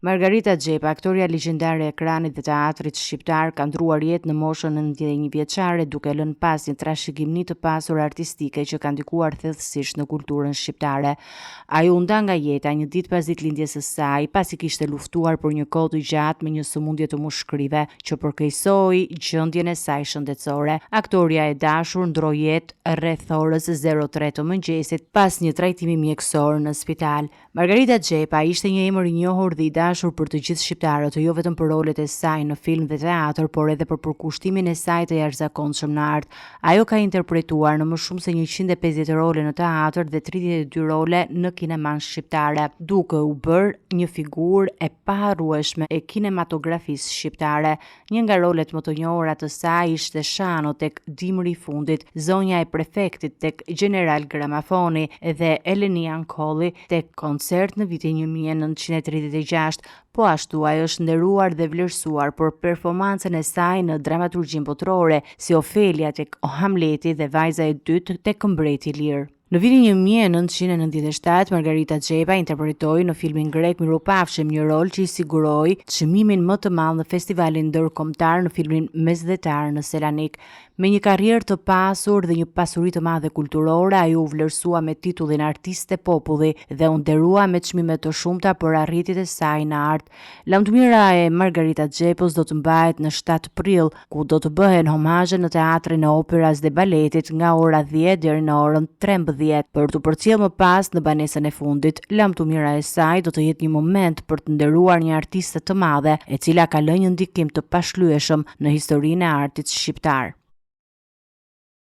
Margarita Xhepa, aktoria legjendare e ekranit dhe teatrit shqiptar, ka ndruar jetë në moshën 91 vjeçare duke lënë pas një trashëgimni të pasur artistike që ka ndikuar thellësisht në kulturën shqiptare. Ajo u nda nga jeta një ditë pas ditëlindjes së saj, pasi kishte luftuar për një kohë të gjatë me një sëmundje të mushkërive që përkeqësoi gjendjen e saj shëndetësore. Aktoria e dashur ndroi jetë rreth orës 03 të mëngjesit pas një trajtimi mjekësor në spital. Margarita Xhepa ishte një emër i njohur dhe i dashur për të gjithë shqiptarët, jo vetëm për rolet e saj në film dhe teatr, por edhe për përkushtimin e saj të jashtëzakonshëm në art. Ajo ka interpretuar në më shumë se 150 role në teatr dhe 32 role në kineman shqiptare, duke u bërë një figurë e paharrueshme e kinematografisë shqiptare. Një nga rolet më të njohura të saj ishte Shano tek Dimri i fundit, zonja e prefektit tek General Gramafoni dhe Elenia Ankolli tek Koncert në vitin 1936. Po ashtu ajo është nderuar dhe vlerësuar për performancën e saj në dramaturgjinë botërore, si Ofelia tek Hamleti dhe Vajza e dytë tek Mbreti i Lirë. Në vitin 1997, Margarita Xhepa interpretoi në filmin grek Mirupafshim një rol që i siguroi çmimin më të madh në festivalin ndërkombëtar në filmin mesdhetar në Selanik. Me një karrierë të pasur dhe një pasuri të madhe kulturore, ajo u vlerësua me titullin artiste populli dhe u nderua me çmime të shumta për arritjet e saj në art. Lavdëmira e Margarita Xhepës do të mbahet në 7 prill, ku do të bëhen homazhe në Teatrin e Operës dhe Baletit nga ora 10 deri në orën 13. Për të përcjellë më pas në banesën e fundit, lavdëmira e saj do të jetë një moment për të nderuar një artiste të madhe, e cila ka lënë një ndikim të pashlyeshëm në historinë e artit shqiptar.